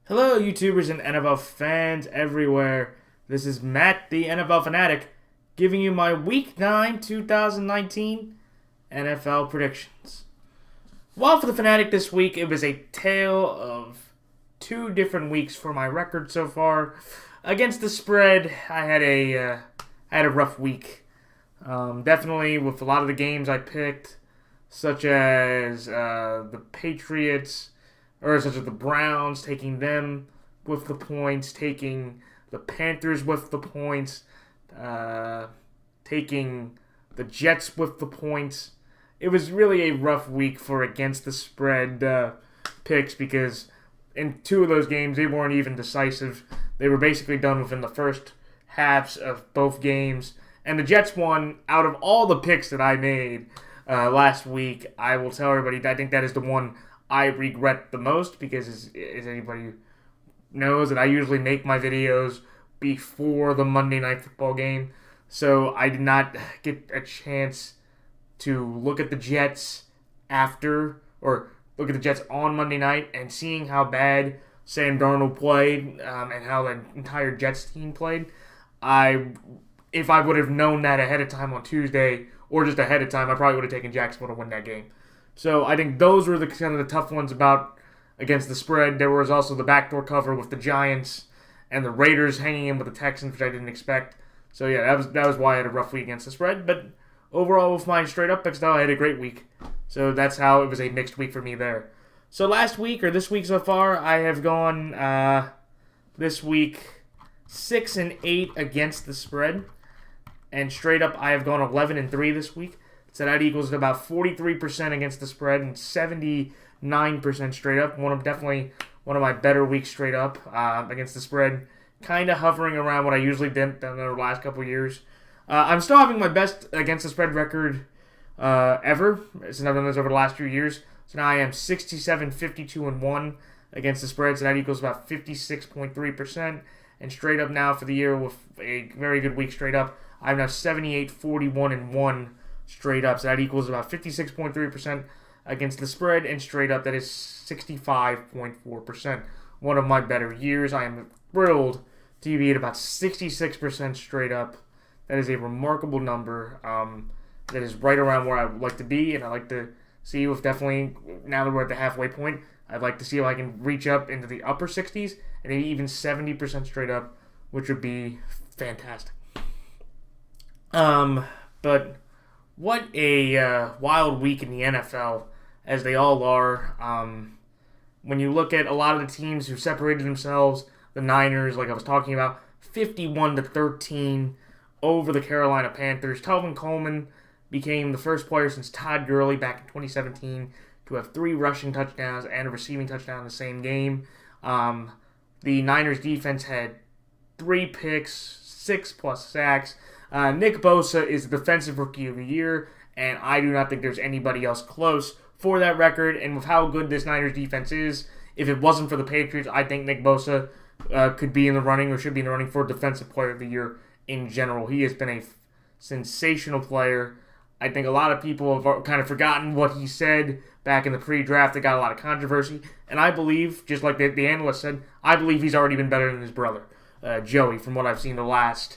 Hello, YouTubers and NFL fans everywhere. This is Matt, the NFL Fanatic, giving you my Week 9 2019 NFL predictions. While for the Fanatic this week, it was a tale of two different weeks for my record so far. Against the spread, I had a rough week. Definitely with a lot of the games I picked, such as the Patriots, or such as the Browns, taking them with the points, taking the Panthers with the points, taking the Jets with the points. It was really a rough week for against the spread picks because in two of those games they weren't even decisive. They were basically done within the first halves of both games. And the Jets won out of all the picks that I made last week. I will tell everybody I think that is the one I regret the most because as anybody knows that I usually make my videos before the Monday Night Football game. So I did not get a chance to look at the Jets after, or look at the Jets on Monday night and seeing how bad Sam Darnold played and how the entire Jets team played. If I would have known that ahead of time on Tuesday or just ahead of time, I probably would have taken Jacksonville to win that game. So I think those were the kind of the tough ones about against the spread. There was also the backdoor cover with the Giants and the Raiders hanging in with the Texans, which I didn't expect. So yeah, that was why I had a rough week against the spread. But overall, with my straight up picks, though, I had a great week. So that's how it was a mixed week for me there. So last week, or this week so far, I have gone this week 6-8 against the spread. And straight up, I have gone 11-3 this week. So that equals to about 43% against the spread and 79% straight up. Definitely one of my better weeks straight up against the spread. Kind of hovering around what I usually did in the last couple of years. I'm still having my best against the spread record ever since I've done this over the last few years. So now I am 67-52-1 against the spread. So that equals about 56.3%. And straight up now for the year with a very good week straight up, I'm now 78-41-1 straight up. So that equals about 56.3% against the spread. And straight up, that is 65.4%. One of my better years. I am thrilled to be at about 66% straight up. That is a remarkable number. That is right around where I would like to be. And I like to see if definitely, now that we're at the halfway point, I'd like to see if I can reach up into the upper 60s and maybe even 70% straight up, which would be fantastic. But what a wild week in the NFL, as they all are. When you look at a lot of the teams who separated themselves, the Niners, like I was talking about, 51-13 over the Carolina Panthers. Telvin Coleman became the first player since Todd Gurley back in 2017 to have 3 rushing touchdowns and a receiving touchdown in the same game. The Niners defense had 3 picks, 6+ sacks. Nick Bosa is the Defensive Rookie of the Year, and I do not think there's anybody else close for that record. And with how good this Niners defense is, if it wasn't for the Patriots, I think Nick Bosa could be in the running or should be in the running for Defensive Player of the Year in general. He has been a sensational player. I think a lot of people have kind of forgotten what he said back in the pre-draft. It got a lot of controversy. And I believe, just like the analyst said, I believe he's already been better than his brother, Joey, from what I've seen the last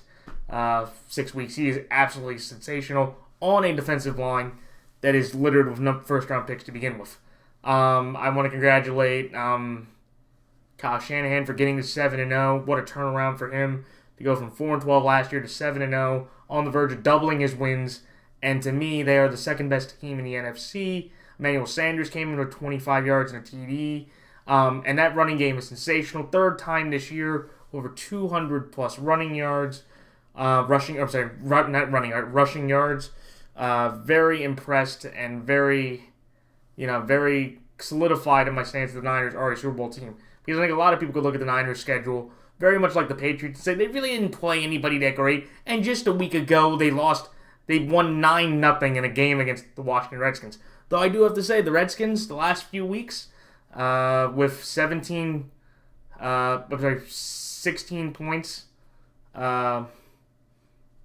6 weeks. He is absolutely sensational on a defensive line that is littered with first-round picks to begin with. I want to congratulate Kyle Shanahan for getting to 7-0. What a turnaround for him to go from 4-12 last year to 7-0, on the verge of doubling his wins. And to me, they are the second best team in the NFC. Emmanuel Sanders came in with 25 yards and a TD. And that running game is sensational. Third time this year, over 200+ running yards. Rushing yards. Very impressed and very solidified in my stance that the Niners are a Super Bowl team. Because I think a lot of people could look at the Niners' schedule very much like the Patriots and say they really didn't play anybody that great. And just a week ago, they won 9-0 in a game against the Washington Redskins. Though I do have to say, the Redskins, the last few weeks, with 16 points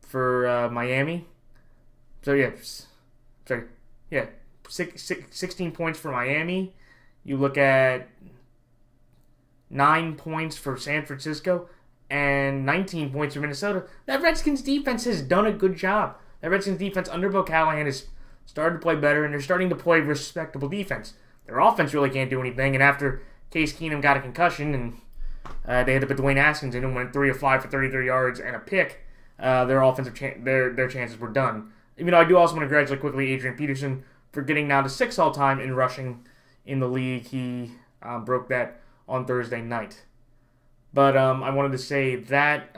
for Miami. So yeah, 16 points for Miami. You look at 9 points for San Francisco, and 19 points for Minnesota. That Redskins defense has done a good job. That Redskins defense under Bill Callahan has started to play better, and they're starting to play respectable defense. Their offense really can't do anything, and after Case Keenum got a concussion, and they had to put Dwayne Haskins in and went 3 of 5 for 33 yards and a pick, their offensive their chances were done. Even though I do also want to congratulate quickly Adrian Peterson for getting now to 6th all-time in rushing in the league. He broke that on Thursday night. But I wanted to say that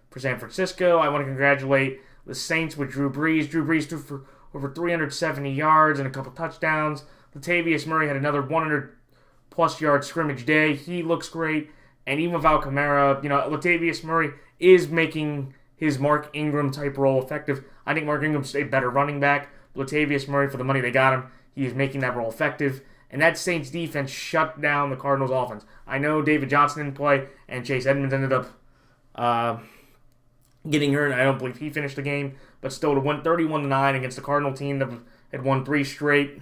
for San Francisco, I want to congratulate the Saints with Drew Brees. Drew Brees threw for over 370 yards and a couple touchdowns. Latavius Murray had another 100-plus yard scrimmage day. He looks great. And even without Kamara, Latavius Murray is making his Mark Ingram-type role effective. I think Mark Ingram's a better running back. Latavius Murray, for the money they got him, he is making that role effective. And that Saints defense shut down the Cardinals offense. I know David Johnson didn't play, and Chase Edmonds ended up getting hurt. I don't believe he finished the game. But still, to win 31-9 against the Cardinal team that had won 3 straight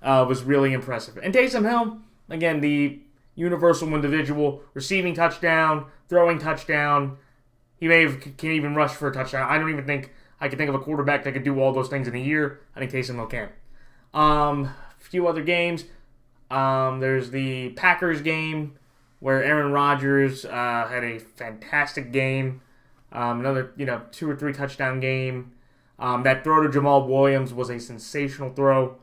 was really impressive. And Taysom Hill, again, the universal individual, receiving touchdown, throwing touchdown. He can even rush for a touchdown. I don't even think I can think of a quarterback that could do all those things in a year. I think Taysom Hill can. A few other games. There's the Packers game where Aaron Rodgers had a fantastic game. Another 2 or 3 touchdown game. That throw to Jamal Williams was a sensational throw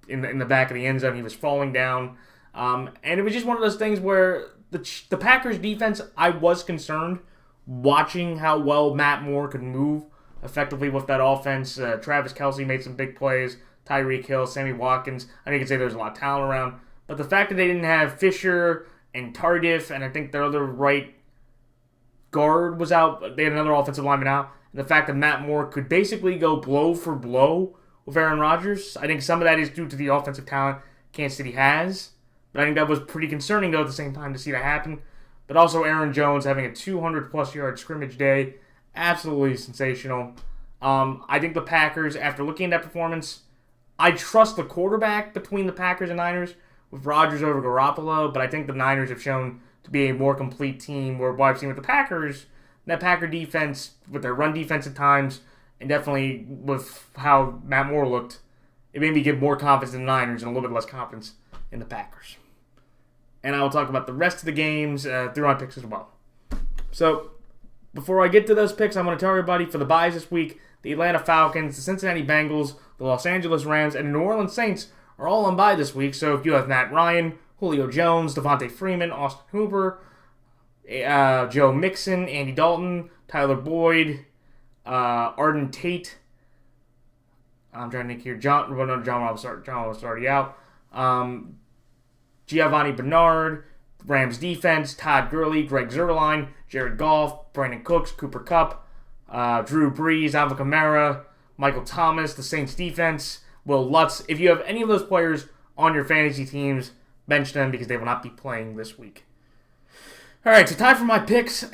in the back of the end zone. He was falling down. And it was just one of those things where the Packers defense, I was concerned watching how well Matt Moore could move effectively with that offense. Travis Kelce made some big plays. Tyreek Hill, Sammy Watkins. I think you could say there's a lot of talent around. But the fact that they didn't have Fisher and Tardif, and I think their other right guard was out. They had another offensive lineman out. And the fact that Matt Moore could basically go blow for blow with Aaron Rodgers, I think some of that is due to the offensive talent Kansas City has. But I think that was pretty concerning, though, at the same time to see that happen. But also Aaron Jones having a 200-plus yard scrimmage day. Absolutely sensational. I think the Packers, after looking at that performance, I trust the quarterback between the Packers and Niners with Rodgers over Garoppolo, but I think the Niners have shown to be a more complete team. Where what I've seen with the Packers, that Packer defense, with their run defense at times, and definitely with how Matt Moore looked, it made me give more confidence in the Niners and a little bit less confidence in the Packers. And I will talk about the rest of the games through my picks as well. So, before I get to those picks, I want to tell everybody for the buys this week, the Atlanta Falcons, the Cincinnati Bengals, the Los Angeles Rams, and the New Orleans Saints are all on bye this week. So if you have Matt Ryan, Julio Jones, Devontae Freeman, Austin Hooper, Joe Mixon, Andy Dalton, Tyler Boyd, Arden Tate, I'm trying to think here, John was already out, Giovanni Bernard, Rams defense, Todd Gurley, Greg Zuerlein, Jared Goff, Brandon Cooks, Cooper Kupp, Drew Brees, Alvin Kamara, Michael Thomas, the Saints defense, Will Lutz. If you have any of those players on your fantasy teams, bench them because they will not be playing this week. All right, so time for my picks,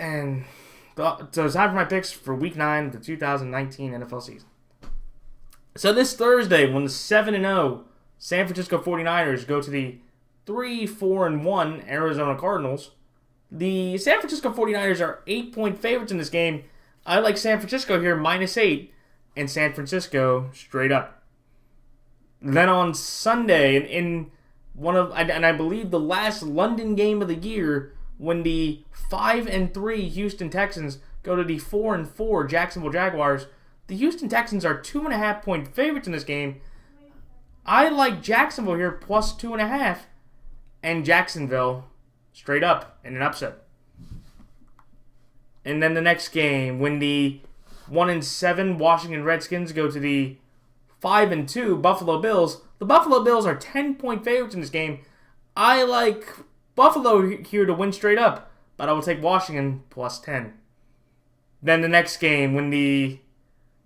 for Week 9 of the 2019 NFL season. So this Thursday, when the 7-0 San Francisco 49ers go to the 3-4-1 Arizona Cardinals, the San Francisco 49ers are 8-point favorites in this game. I like San Francisco here, -8, and San Francisco straight up. Then on Sunday, in I believe the last London game of the year, when the 5-3 Houston Texans go to the 4-4 Jacksonville Jaguars, the Houston Texans are 2.5-point favorites in this game. I like Jacksonville here plus 2.5, and Jacksonville straight up in an upset. And then the next game, when the 1-7 Washington Redskins go to the 5-2 Buffalo Bills, the Buffalo Bills are 10-point favorites in this game. I like Buffalo here to win straight up, but I will take Washington plus 10. Then the next game, when the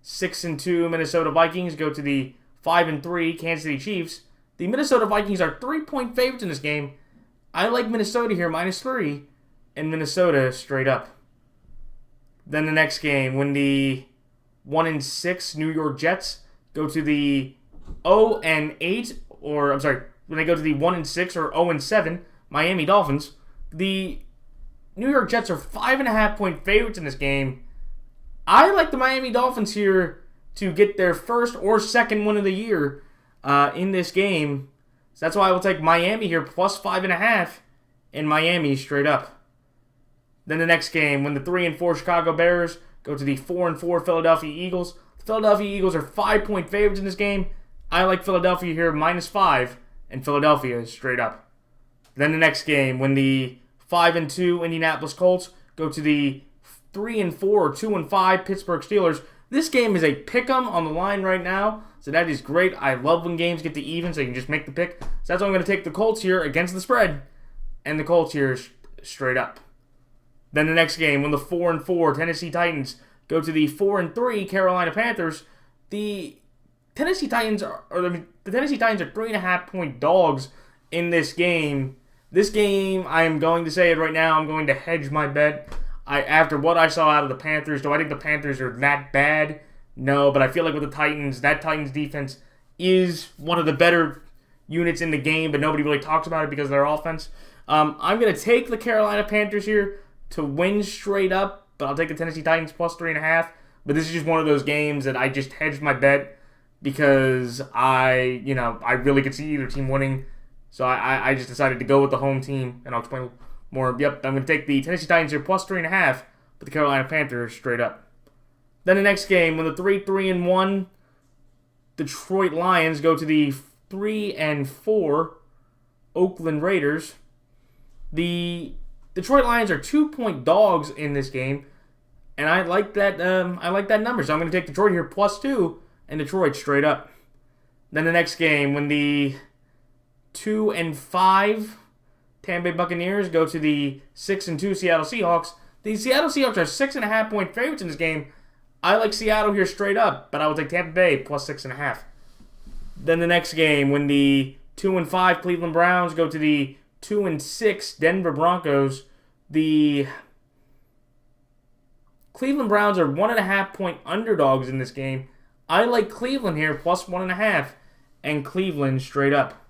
6-2 Minnesota Vikings go to the 5-3 Kansas City Chiefs, the Minnesota Vikings are 3-point favorites in this game. I like Minnesota here -3, and Minnesota straight up. Then the next game, when the 1-6 New York Jets go to the 0-8, when they go to the 1-6 or 0-7 Miami Dolphins. The New York Jets are 5.5-point favorites in this game. I like the Miami Dolphins here to get their first or second win of the year in this game. So that's why I will take Miami here plus 5.5 in Miami straight up. Then the next game, when the 3-4 Chicago Bears go to the 4-4 Philadelphia Eagles. The Philadelphia Eagles are 5-point favorites in this game. I like Philadelphia here -5 and Philadelphia straight up. Then the next game, when the 5-2 Indianapolis Colts go to the 3-4 or 2-5 Pittsburgh Steelers. This game is a pick'em on the line right now, so that is great. I love when games get to even, so you can just make the pick. So that's why I'm going to take the Colts here against the spread, and the Colts here straight up. Then the next game, when the 4-4 Tennessee Titans go to the 4-3 Carolina Panthers, the Tennessee Titans are 3.5-point dogs in this game. This game, I am going to say it right now, I'm going to hedge my bet. After what I saw out of the Panthers, do I think the Panthers are that bad? No, but I feel like with the Titans, that Titans defense is one of the better units in the game, but nobody really talks about it because of their offense. I'm going to take the Carolina Panthers here to win straight up, but I'll take the Tennessee Titans plus 3.5. But this is just one of those games that I just hedged my bet because I really could see either team winning. So I just decided to go with the home team, and I'll explain more. Yep, I'm going to take the Tennessee Titans here plus 3.5, but the Carolina Panthers straight up. Then the next game, when the 3-1 Detroit Lions go to the 3-4 Oakland Raiders, the Detroit Lions are 2-point dogs in this game, and I like that. I like that number, so I'm going to take Detroit here plus 2 and Detroit straight up. Then the next game, when the 2-5 Tampa Bay Buccaneers go to the 6-2 Seattle Seahawks. The Seattle Seahawks are 6.5-point favorites in this game. I like Seattle here straight up, but I will take Tampa Bay plus 6.5. Then the next game, when the 2-5 Cleveland Browns go to the 2-6 Denver Broncos, the Cleveland Browns are 1.5-point underdogs in this game. I like Cleveland here plus 1.5 and Cleveland straight up.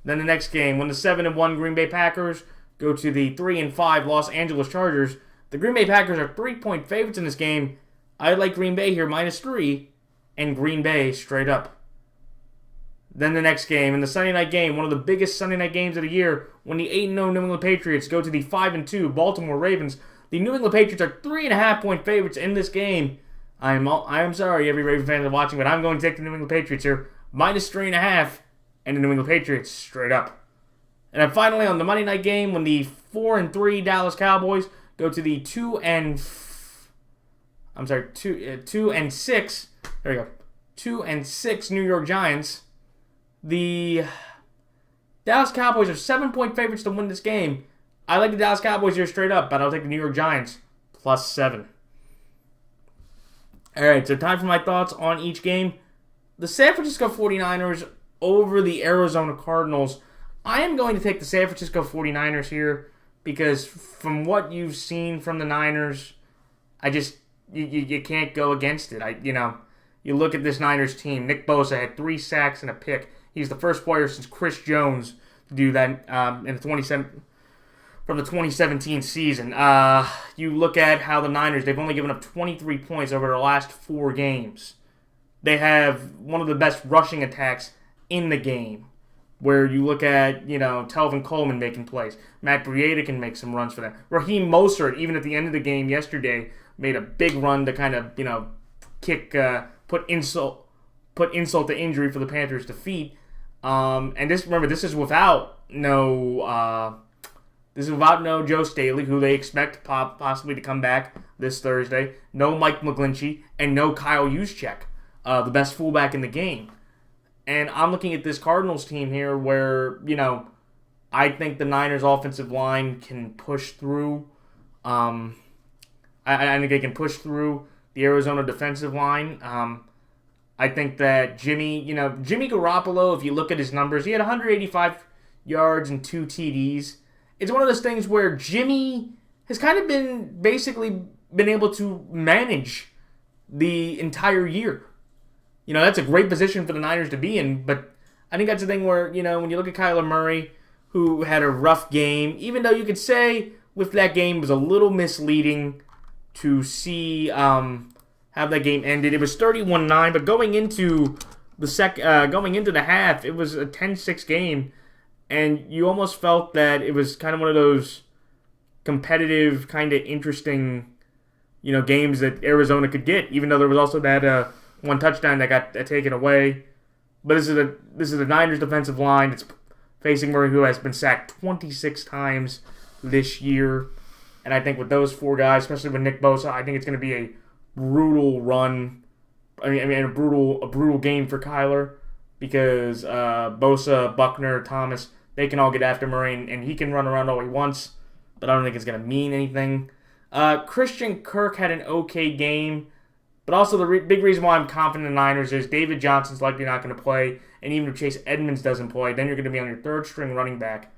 Then the next game, when the 7-1 Green Bay Packers go to the 3-5 Los Angeles Chargers, the Green Bay Packers are 3-point favorites in this game. I like Green Bay here -3 and Green Bay straight up. Then the next game, in the Sunday night game, one of the biggest Sunday night games of the year, when the 8-0 New England Patriots go to the 5-2 Baltimore Ravens, the New England Patriots are 3.5-point favorites in this game. I am sorry, every Raven fan that's watching, but I'm going to take the New England Patriots here -3.5. And the New England Patriots straight up. And then finally on the Monday night game, when the 4-3 Dallas Cowboys go to the 2-6. There we go. 2-6 New York Giants. The Dallas Cowboys are 7-point favorites to win this game. I like the Dallas Cowboys here straight up, but I'll take the New York Giants plus 7. All right, so time for my thoughts on each game. The San Francisco 49ers over the Arizona Cardinals. I am going to take the San Francisco 49ers here because from what you've seen from the Niners, you can't go against it. You look at this Niners team. Nick Bosa had 3 sacks and a pick. He's the first player since Chris Jones to do that from the 2017 season. You look at how the Niners, they've only given up 23 points over their last 4 games. They have one of the best rushing attacks in the game, where you look at, Telvin Coleman making plays. Matt Breida can make some runs for them. Raheem Mostert, even at the end of the game yesterday, made a big run to kind of, put insult to injury for the Panthers' defeat. And this is without no Joe Staley, who they expect possibly to come back this Thursday. No Mike McGlinchey, and no Kyle Juszczyk, the best fullback in the game. And I'm looking at this Cardinals team here where, I think the Niners' offensive line can push through. I think they can push through the Arizona defensive line. I think that Jimmy Garoppolo, if you look at his numbers, he had 185 yards and 2 TDs. It's one of those things where Jimmy has kind of been able to manage the entire year. That's a great position for the Niners to be in, but I think that's the thing where, when you look at Kyler Murray, who had a rough game, even though you could say with that game it was a little misleading to see how that game ended. It was 31-9, but going into the half, it was a 10-6 game, and you almost felt that it was kind of one of those competitive, kind of interesting, games that Arizona could get, even though there was also that one touchdown that got taken away. But this is the Niners defensive line. It's facing Murray, who has been sacked 26 times this year. And I think with those four guys, especially with Nick Bosa, I think it's going to be a brutal run. I mean, a brutal game for Kyler, because Bosa, Buckner, Thomas, they can all get after Murray, and he can run around all he wants, but I don't think it's going to mean anything. Christian Kirk had an okay game, but also the big reason why I'm confident in the Niners is David Johnson's likely not going to play, and even if Chase Edmonds doesn't play, then you're going to be on your third-string running back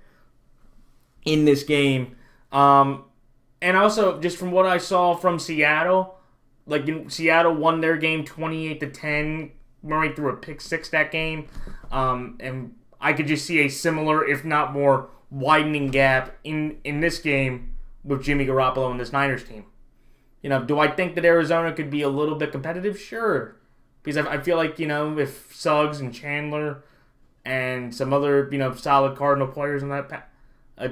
in this game. And also, just from what I saw from Seattle, Seattle won their game 28-10. Murray threw a pick six that game, and I could just see a similar, if not more, widening gap in this game with Jimmy Garoppolo and this Niners team. Do I think that Arizona could be a little bit competitive? Sure. Because I feel like, if Suggs and Chandler and some other, solid Cardinal players in that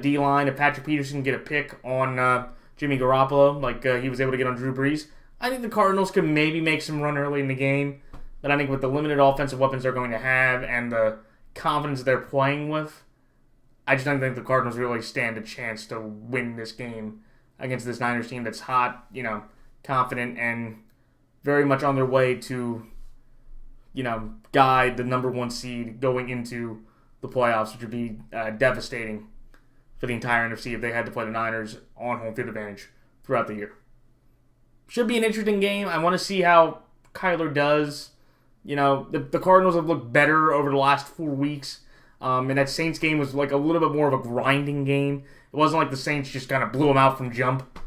D-line, if Patrick Peterson get a pick on Jimmy Garoppolo, like he was able to get on Drew Brees, I think the Cardinals could maybe make some run early in the game. But I think with the limited offensive weapons they're going to have and the confidence they're playing with, I just don't think the Cardinals really stand a chance to win this game against this Niners team that's hot, confident, and very much on their way to, guide the number one seed going into the playoffs, which would be devastating for the entire NFC if they had to play the Niners on home field advantage throughout the year. Should be an interesting game. I want to see how Kyler does. The Cardinals have looked better over the last 4 weeks. And that Saints game was like a little bit more of a grinding game. It wasn't like the Saints just kind of blew them out from jump.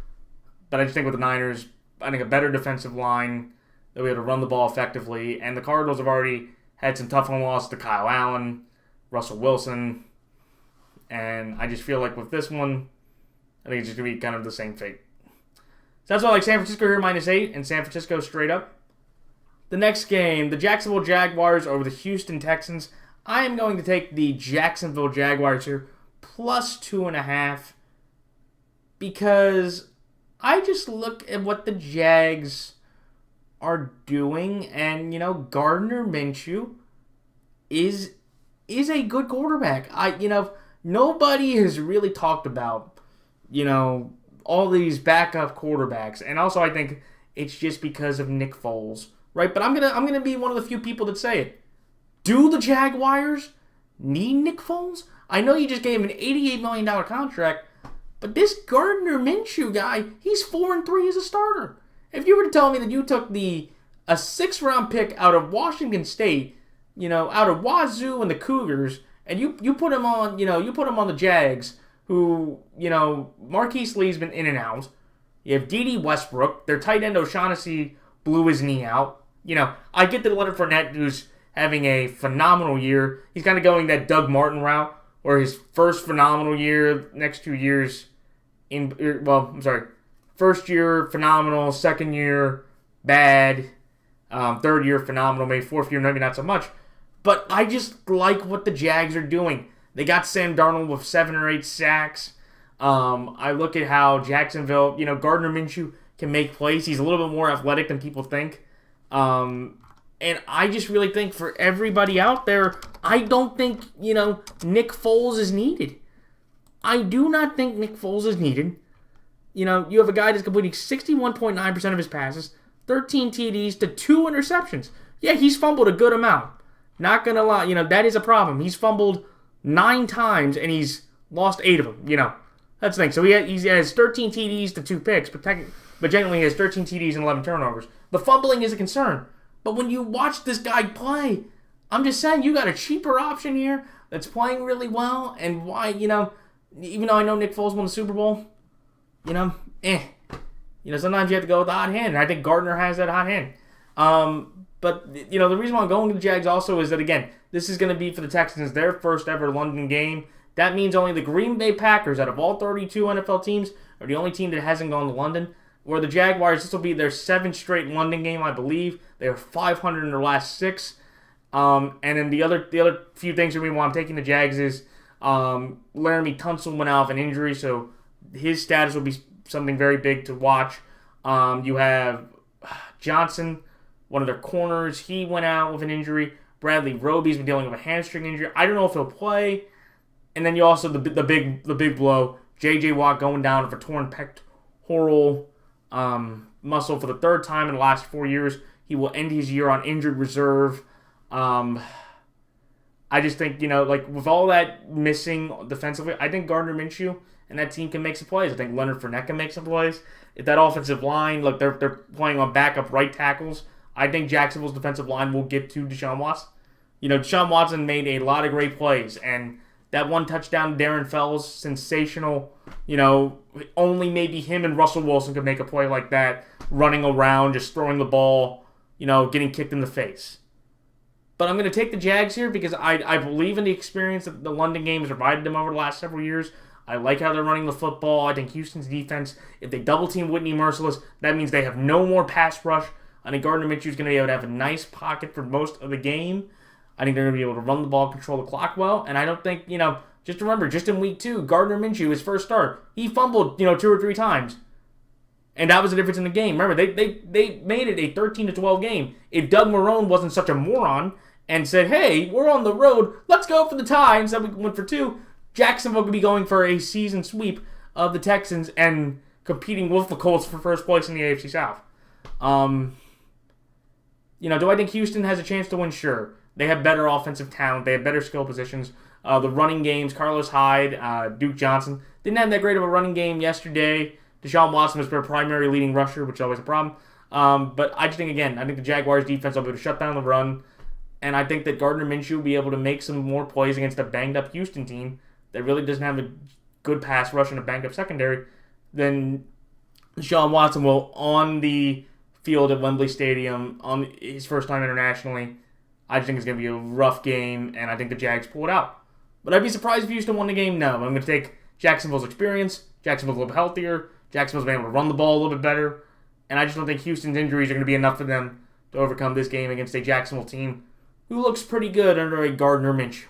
But I just think with the Niners, I think a better defensive line, they'll be able to run the ball effectively. And the Cardinals have already had some tough losses to Kyle Allen, Russell Wilson. And I just feel like with this one, I think it's just going to be kind of the same fate. So that's why I like San Francisco here -8 and San Francisco straight up. The next game, the Jacksonville Jaguars over the Houston Texans. I am going to take the Jacksonville Jaguars here +2.5 because I just look at what the Jags are doing, and Gardner Minshew is a good quarterback. Nobody has really talked about all these backup quarterbacks, and also I think it's just because of Nick Foles, right? But I'm gonna be one of the few people that say it. Do the Jaguars need Nick Foles? I know you just gave him an $88 million contract, but this Gardner Minshew guy, he's 4-3 as a starter. If you were to tell me that you took a 6th-round pick out of Washington State, out of Wazoo and the Cougars, and you put him on, the Jags, who, Marquise Lee's been in and out. You have D.D. Westbrook. Their tight end O'Shaughnessy blew his knee out. I get that Leonard Fournette, who's having a phenomenal year. He's kind of going that Doug Martin route, where his first phenomenal year, next 2 years, first year phenomenal, second year bad, third year phenomenal, maybe fourth year maybe not so much. But I just like what the Jags are doing. They got Sam Darnold with 7 or 8 sacks. I look at how Jacksonville, Gardner Minshew can make plays. He's a little bit more athletic than people think. And I just really think for everybody out there, I don't think, Nick Foles is needed. I do not think Nick Foles is needed. You have a guy that's completing 61.9% of his passes, 13 TDs to 2 interceptions. Yeah, he's fumbled a good amount. Not going to lie, that is a problem. He's fumbled 9 times and he's lost 8 of them, That's the thing. So he has 13 TDs to 2 picks, but generally he has 13 TDs and 11 turnovers. The fumbling is a concern. But when you watch this guy play, I'm just saying you got a cheaper option here that's playing really well. And why, even though I know Nick Foles won the Super Bowl, sometimes you have to go with the hot hand. And I think Gardner has that hot hand. But, the reason why I'm going to the Jags also is that, again, this is going to be for the Texans their first ever London game. That means only the Green Bay Packers, out of all 32 NFL teams, are the only team that hasn't gone to London. Where the Jaguars, this will be their 7th straight London game, I believe. They are 500 in their last 6. And then the other few things that we want taking the Jags is Laramie Tunsil went out of an injury, so his status will be something very big to watch. You have Johnson, one of their corners. He went out with an injury. Bradley Roby's been dealing with a hamstring injury. I don't know if he'll play. And then you also the big blow, J.J. Watt going down with a torn pectoral muscle for the 3rd time in the last 4 years. He will end his year on injured reserve. I just think, with all that missing defensively, I think Gardner Minshew and that team can make some plays. I think Leonard Fournette can make some plays. If that offensive line, they're playing on backup right tackles, I think Jacksonville's defensive line will get to Deshaun Watson. Deshaun Watson made a lot of great plays, and that one touchdown to Darren Fells, sensational. Only maybe him and Russell Wilson could make a play like that, running around, just throwing the ball, getting kicked in the face. But I'm going to take the Jags here because I believe in the experience that the London game has provided them over the last several years. I like how they're running the football. I think Houston's defense, if they double-team Whitney Merciless, that means they have no more pass rush. I think Gardner Minshew's going to be able to have a nice pocket for most of the game. I think they're going to be able to run the ball, control the clock well. And I don't think, just remember, just in week 2, Gardner Minshew, his first start, he fumbled, 2 or 3 times. And that was the difference in the game. Remember, they made it a 13-12 game. If Doug Marrone wasn't such a moron and said, hey, we're on the road, let's go for the tie, instead we went for 2, Jacksonville could be going for a season sweep of the Texans and competing with the Colts for first place in the AFC South. Do I think Houston has a chance to win? Sure. They have better offensive talent. They have better skill positions. The running games, Carlos Hyde, Duke Johnson, didn't have that great of a running game yesterday. Deshaun Watson was their primary leading rusher, which is always a problem. But I just think, again, I think the Jaguars' defense will be able to shut down the run. And I think that Gardner Minshew will be able to make some more plays against a banged-up Houston team that really doesn't have a good pass rush and a banged-up secondary. Then Deshaun Watson will, on the field at Wembley Stadium, on his first time internationally, I just think it's going to be a rough game, and I think the Jags pull it out. But I'd be surprised if Houston won the game. No, I'm going to take Jacksonville's experience. Jacksonville's a little bit healthier. Jacksonville's been able to run the ball a little bit better. And I just don't think Houston's injuries are going to be enough for them to overcome this game against a Jacksonville team who looks pretty good under a Gardner Minshew.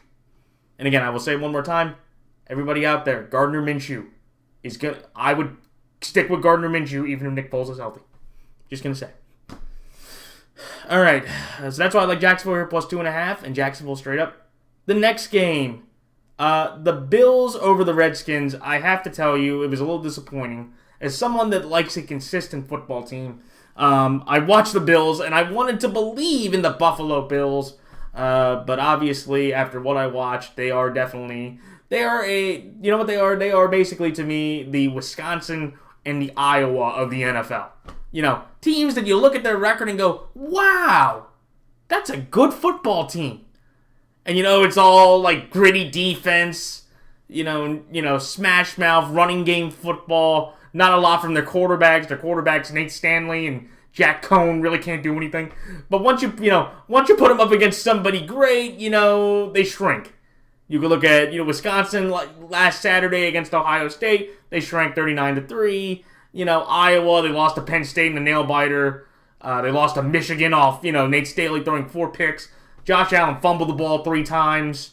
And again, I will say it one more time. Everybody out there, Gardner Minshew is good. I would stick with Gardner Minshew even if Nick Foles is healthy. Just going to say. All right, so that's why I like Jacksonville here plus 2.5 and Jacksonville straight up. The next game, the Bills over the Redskins. I have to tell you, it was a little disappointing. As someone that likes a consistent football team, I watched the Bills and I wanted to believe in the Buffalo Bills, but obviously after what I watched, they are basically to me the Wisconsin and the Iowa of the NFL. Teams that you look at their record and go, wow, that's a good football team. And, it's all like gritty defense, smash mouth, running game football, not a lot from their quarterbacks. Their quarterbacks, Nate Stanley and Jack Cohn, really can't do anything. But once you put them up against somebody great, they shrink. You could look at, Wisconsin last Saturday against Ohio State. They shrank 39-3. Iowa, they lost to Penn State in the nail biter. They lost to Michigan off, Nate Staley throwing 4 picks. Josh Allen fumbled the ball 3 times.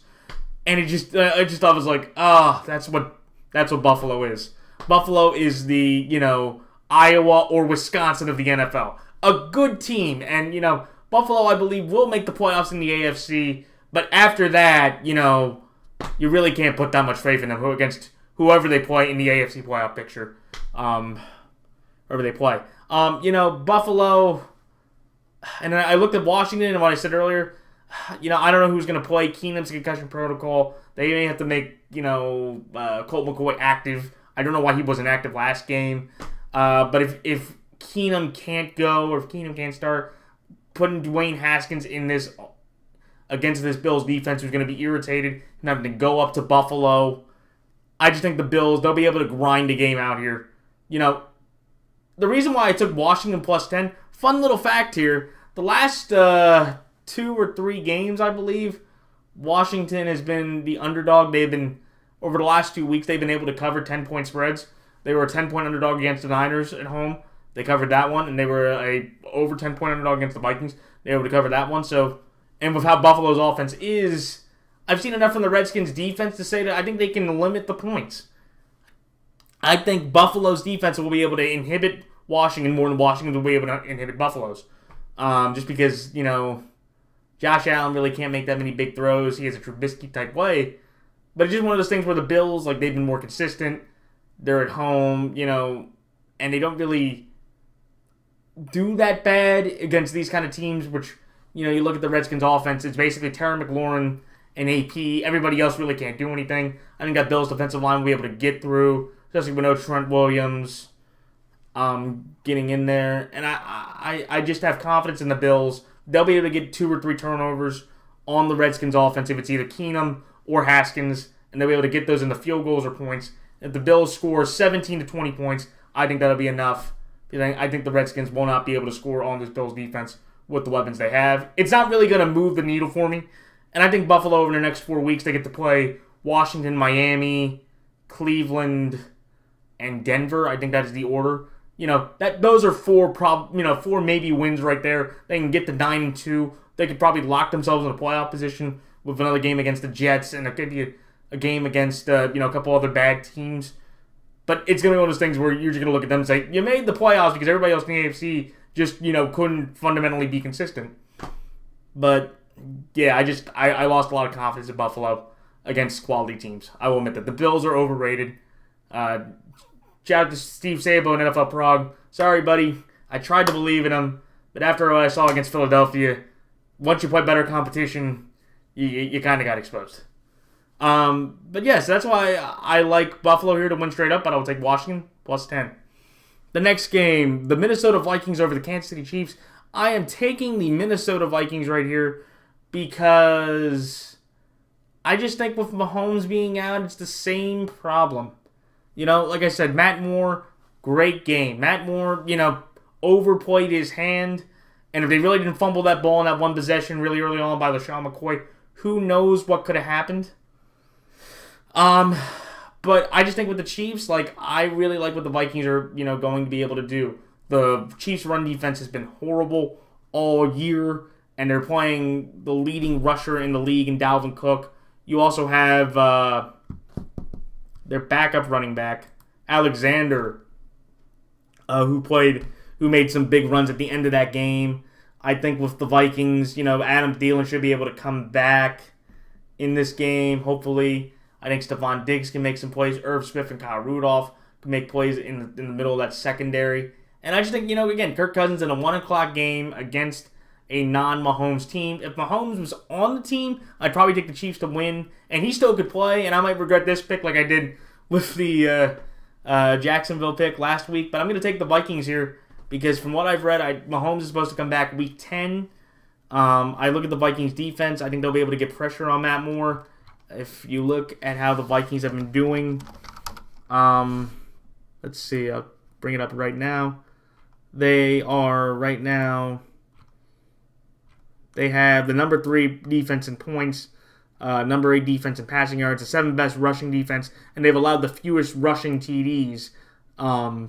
And I just thought it was like, that's what Buffalo is. Buffalo is the, Iowa or Wisconsin of the NFL. A good team. And, Buffalo, I believe, will make the playoffs in the AFC. But after that, you really can't put that much faith in them against whoever they play in the AFC playoff picture. Wherever they play. Buffalo, and I looked at Washington and what I said earlier, I don't know who's going to play. Keenum's concussion protocol. They may have to make, Colt McCoy active. I don't know why he wasn't active last game. But if Keenum can't go or if Keenum can't start, putting Dwayne Haskins in this against this Bills defense who's going to be irritated and having to go up to Buffalo. I just think the Bills, they'll be able to grind a game out here. The reason why I took Washington plus 10, fun little fact here, the last 2 or 3 games, I believe, Washington has been the underdog. over the last 2 weeks, they've been able to cover 10-point spreads. They were a 10-point underdog against the Niners at home. They covered that one, and they were a over 10-point underdog against the Vikings. They were able to cover that one. So, and with how Buffalo's offense is, I've seen enough from the Redskins' defense to say that I think they can limit the points. I think Buffalo's defense will be able to inhibit Washington more than Washington will be able to inhibit Buffalo's. Just because, Josh Allen really can't make that many big throws. He has a Trubisky-type way. But it's just one of those things where the Bills, they've been more consistent. They're at home, and they don't really do that bad against these kind of teams, which, you look at the Redskins' offense, it's basically Terry McLaurin and AP. Everybody else really can't do anything. I think that Bills' defensive line will be able to get through, especially with no Trent Williams getting in there. And I just have confidence in the Bills. They'll be able to get 2 or 3 turnovers on the Redskins' offense if it's either Keenum or Haskins, and they'll be able to get those in the field goals or points. If the Bills score 17 to 20 points, I think that'll be enough. I think the Redskins will not be able to score on this Bills defense with the weapons they have. It's not really going to move the needle for me. And I think Buffalo over the next 4 weeks, they get to play Washington, Miami, Cleveland, and Denver. I think that is the order. Those are 4 maybe wins right there. They can get to 9-2. They could probably lock themselves in a playoff position with another game against the Jets, and it could be a game against a couple other bad teams. But it's going to be one of those things where you're just going to look at them and say, you made the playoffs because everybody else in the AFC just, couldn't fundamentally be consistent. But, yeah, I lost a lot of confidence in Buffalo against quality teams. I will admit that. The Bills are overrated. Shout out to Steve Sabo and NFL Prague. Sorry, buddy. I tried to believe in him, but after what I saw against Philadelphia, once you play better competition, you kind of got exposed. But yes, that's why I like Buffalo here to win straight up, but I'll take Washington plus 10. The next game, the Minnesota Vikings over the Kansas City Chiefs. I am taking the Minnesota Vikings right here because I just think with Mahomes being out, it's the same problem. Like I said, Matt Moore, great game. Matt Moore, overplayed his hand. And if they really didn't fumble that ball in that one possession really early on by LaShawn McCoy, who knows what could have happened. But I just think with the Chiefs, I really like what the Vikings are, going to be able to do. The Chiefs' run defense has been horrible all year, and they're playing the leading rusher in the league in Dalvin Cook. You also have their backup running back, Alexander, who made some big runs at the end of that game. I think with the Vikings, Adam Thielen should be able to come back in this game, hopefully. I think Stephon Diggs can make some plays. Irv Smith and Kyle Rudolph can make plays in the middle of that secondary. And I just think, again, Kirk Cousins in a 1 o'clock game against a non-Mahomes team. If Mahomes was on the team, I'd probably take the Chiefs to win. And he still could play, and I might regret this pick like I did with the Jacksonville pick last week. But I'm going to take the Vikings here because from what I've read, Mahomes is supposed to come back week 10. I look at the Vikings defense. I think they'll be able to get pressure on Matt Moore. If you look at how the Vikings have been doing, let's see, I'll bring it up right now. They are right now, they have the number 3 defense in points, number 8 defense in passing yards, the 7th best rushing defense, and they've allowed the fewest rushing TDs.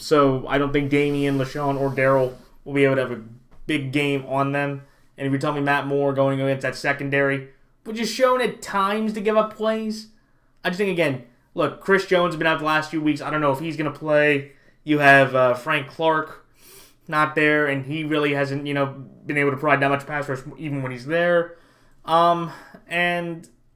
So I don't think Damian, LaShawn, or Darryl will be able to have a big game on them. And if you tell me Matt Moore going against that secondary, which is shown at times to give up plays, I just think, again, look, Chris Jones has been out the last few weeks. I don't know if he's going to play. You have Frank Clark not there, and he really hasn't, been able to provide that much pass rush even when he's there. And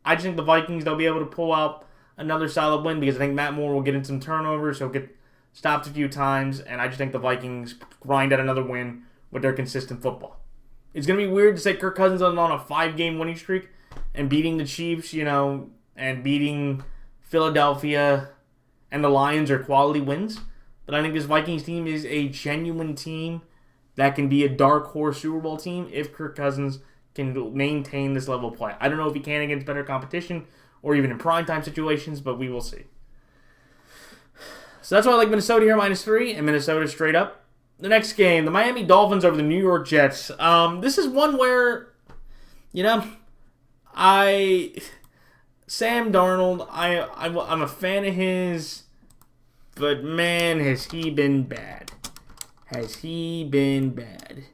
I just think the Vikings, they'll be able to pull out another solid win because I think Matt Moore will get in some turnovers. He'll get stopped a few times, and I just think the Vikings grind out another win with their consistent football. It's going to be weird to say Kirk Cousins on a 5-game winning streak and beating the Chiefs, and beating Philadelphia and the Lions are quality wins. But I think this Vikings team is a genuine team that can be a dark horse Super Bowl team if Kirk Cousins can maintain this level of play. I don't know if he can against better competition or even in primetime situations, but we will see. So that's why I like Minnesota here, -3, and Minnesota straight up. The next game, the Miami Dolphins over the New York Jets. This is one where, Sam Darnold, I'm a fan of his, but man, has he been bad. Has he been bad.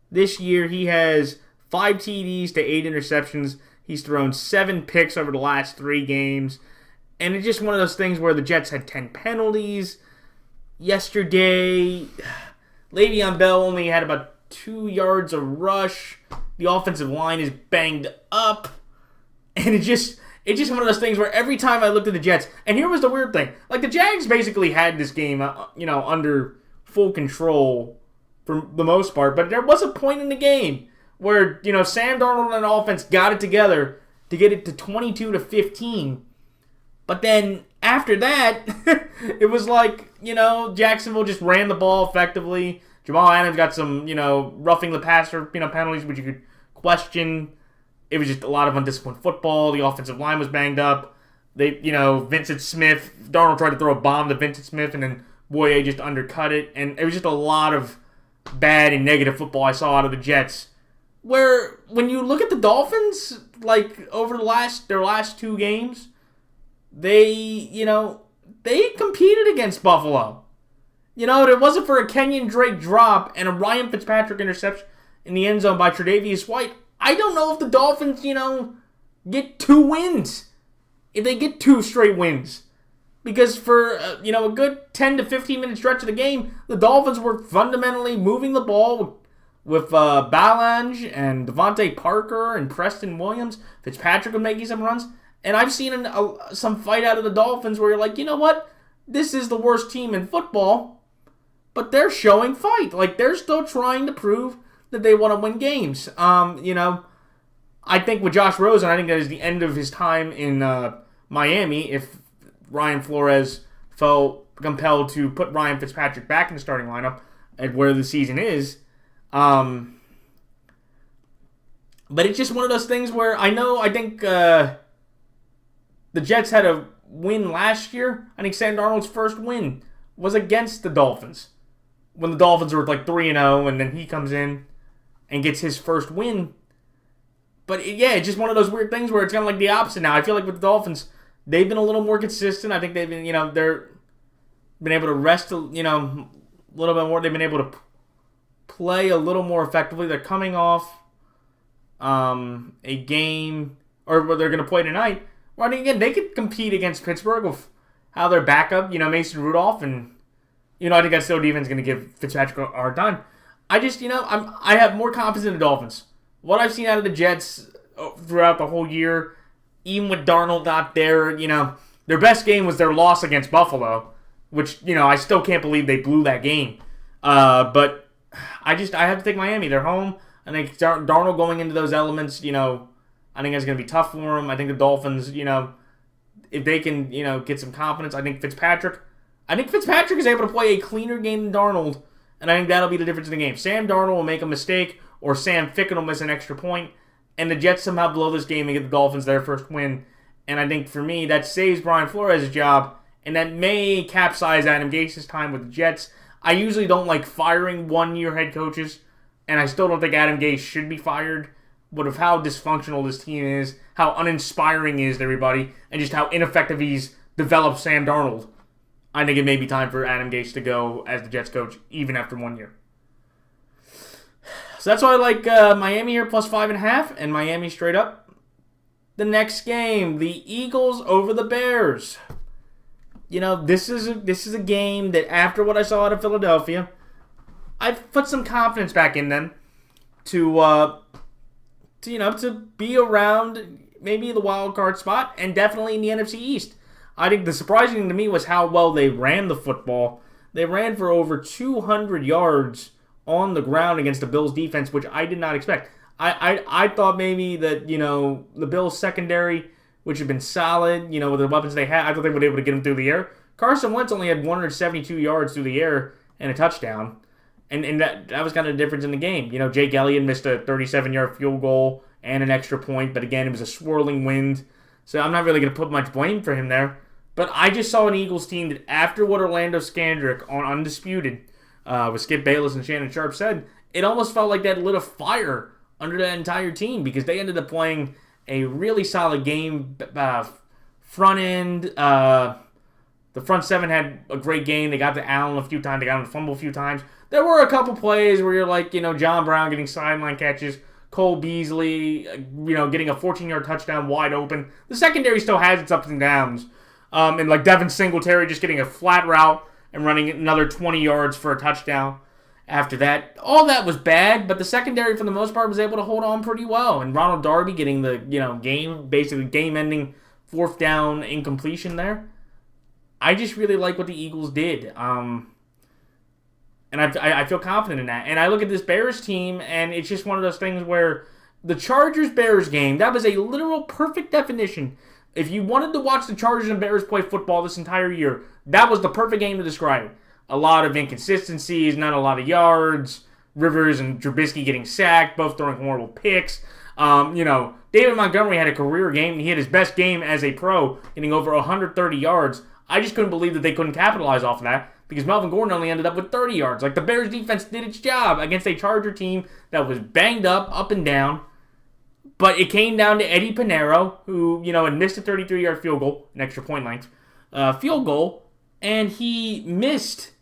This year, he has 5 TDs to 8 interceptions. He's thrown 7 picks over the last 3 games. And it's just one of those things where the Jets had 10 penalties. Yesterday, Le'Veon Bell only had about 2 yards of rush. The offensive line is banged up. And it's just one of those things where every time I looked at the Jets, and here was the weird thing. Like, the Jags basically had this game, under full control for the most part. But there was a point in the game where, Sam Darnold and the offense got it together to get it to 22-15. But then after that, it was like, Jacksonville just ran the ball effectively. Jamal Adams got some, roughing the passer, penalties, which you could question. It was just a lot of undisciplined football. The offensive line was banged up. Vincent Smith, Darnold tried to throw a bomb to Vincent Smith, and then Boye just undercut it. And it was just a lot of bad and negative football I saw out of the Jets. Where, when you look at the Dolphins, like, over their last 2 games, they competed against Buffalo. If it wasn't for a Kenyon Drake drop and a Ryan Fitzpatrick interception in the end zone by Tre'Davious White, I don't know if the Dolphins, get 2 wins. If they get 2 straight wins. Because for, a good 10 to 15 minute stretch of the game, the Dolphins were fundamentally moving the ball with Ballange and Devontae Parker and Preston Williams. Fitzpatrick was making some runs. And I've seen some fight out of the Dolphins where you're like, you know what? This is the worst team in football, but they're showing fight. Like, they're still trying to prove that they want to win games. I think with Josh Rosen, I think that is the end of his time in Miami if Ryan Flores felt compelled to put Ryan Fitzpatrick back in the starting lineup at where the season is. But it's just one of those things where I think the Jets had a win last year. I think Sam Darnold's first win was against the Dolphins. When the Dolphins were like 3-0, and then he comes in and gets his first win. But it's just one of those weird things where it's kind of like the opposite now. I feel like with the Dolphins, they've been a little more consistent. I think they've been, they're been able to rest, a little bit more. They've been able to play a little more effectively. They're coming off a game, or they're going to play tonight. Well, I mean, again, they could compete against Pittsburgh with how their backup, Mason Rudolph, and, I think that still defense is going to give Fitzpatrick a hard time. I just, I have more confidence in the Dolphins. What I've seen out of the Jets throughout the whole year, even with Darnold not there, their best game was their loss against Buffalo, which, I still can't believe they blew that game. But I have to take Miami. They're home. I think Darnold going into those elements, I think that's going to be tough for them. I think the Dolphins, if they can, get some confidence, I think Fitzpatrick is able to play a cleaner game than Darnold, and I think that'll be the difference in the game. Sam Darnold will make a mistake, or Sam Ficken will miss an extra point, and the Jets somehow blow this game and get the Dolphins their first win. And I think, for me, that saves Brian Flores' job, and that may capsize Adam Gase's time with the Jets. I usually don't like firing one-year head coaches, and I still don't think Adam Gase should be fired. But of how dysfunctional this team is, how uninspiring he is to everybody, and just how ineffective he's developed Sam Darnold, I think it may be time for Adam Gase to go as the Jets coach, even after 1 year. So that's why I like Miami here, plus 5.5, and Miami straight up. The next game, the Eagles over the Bears. This is a game that, after what I saw out of Philadelphia, I've put some confidence back in them to be around maybe the wild card spot, and definitely in the NFC East. I think the surprising thing to me was how well they ran the football. They ran for over 200 yards on the ground against the Bills defense, which I did not expect. I thought maybe that, the Bills secondary, which had been solid, with the weapons they had, I thought they would be able to get them through the air. Carson Wentz only had 172 yards through the air and a touchdown. And that was kind of the difference in the game. Jake Elliott missed a 37-yard field goal and an extra point, but again, it was a swirling wind. So I'm not really going to put much blame for him there. But I just saw an Eagles team that, after what Orlando Scandrick on Undisputed with Skip Bayless and Shannon Sharp said, it almost felt like that lit a fire under that entire team, because they ended up playing a really solid game. Front end, the front seven had a great game. They got to Allen a few times. They got him to fumble a few times. There were a couple plays where you're like, John Brown getting sideline catches, Cole Beasley, getting a 14-yard touchdown wide open. The secondary still has its ups and downs. And like Devin Singletary just getting a flat route and running another 20 yards for a touchdown. After that, all that was bad, but the secondary for the most part was able to hold on pretty well. And Ronald Darby getting the game-ending fourth down incompletion there. I just really like what the Eagles did. And I feel confident in that. And I look at this Bears team, and it's just one of those things where the Chargers-Bears game, that was a literal perfect definition. If you wanted to watch the Chargers and Bears play football this entire year, that was the perfect game to describe it. A lot of inconsistencies, not a lot of yards. Rivers and Trubisky getting sacked, both throwing horrible picks. David Montgomery had a career game, and he had his best game as a pro, getting over 130 yards. I just couldn't believe that they couldn't capitalize off of that because Melvin Gordon only ended up with 30 yards. Like, the Bears defense did its job against a Charger team that was banged up and down. But it came down to Eddie Pinheiro, who, had missed a 33-yard field goal, an extra point length, field goal, and he missed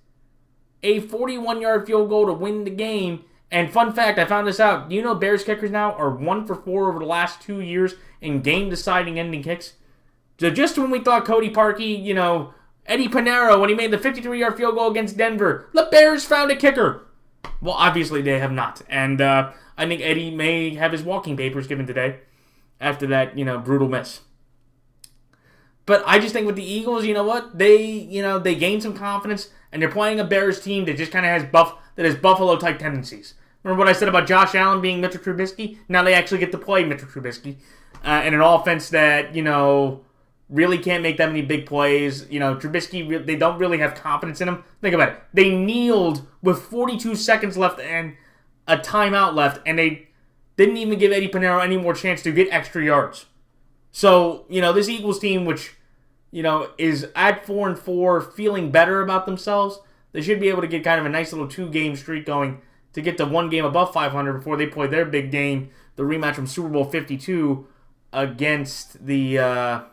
a 41-yard field goal to win the game. And fun fact, I found this out. Do you know Bears kickers now are 1 for 4 over the last 2 years in game-deciding ending kicks? So just when we thought Cody Parkey, Eddie Pinheiro, when he made the 53-yard field goal against Denver, the Bears found a kicker. Well, obviously they have not. And I think Eddie may have his walking papers given today after that, brutal miss. But I just think with the Eagles, you know what? They gained some confidence, and they're playing a Bears team that just kind of has Buffalo-type tendencies. Remember what I said about Josh Allen being Mitchell Trubisky? Now they actually get to play Mitchell Trubisky in an offense that, really can't make that many big plays. Trubisky, they don't really have confidence in him. Think about it. They kneeled with 42 seconds left and a timeout left, and they didn't even give Eddie Pinheiro any more chance to get extra yards. So, this Eagles team, which, is at 4-4, feeling better about themselves, they should be able to get kind of a nice little 2-game streak going to get to 1 game above 500 before they play their big game, the rematch from Super Bowl 52 against the...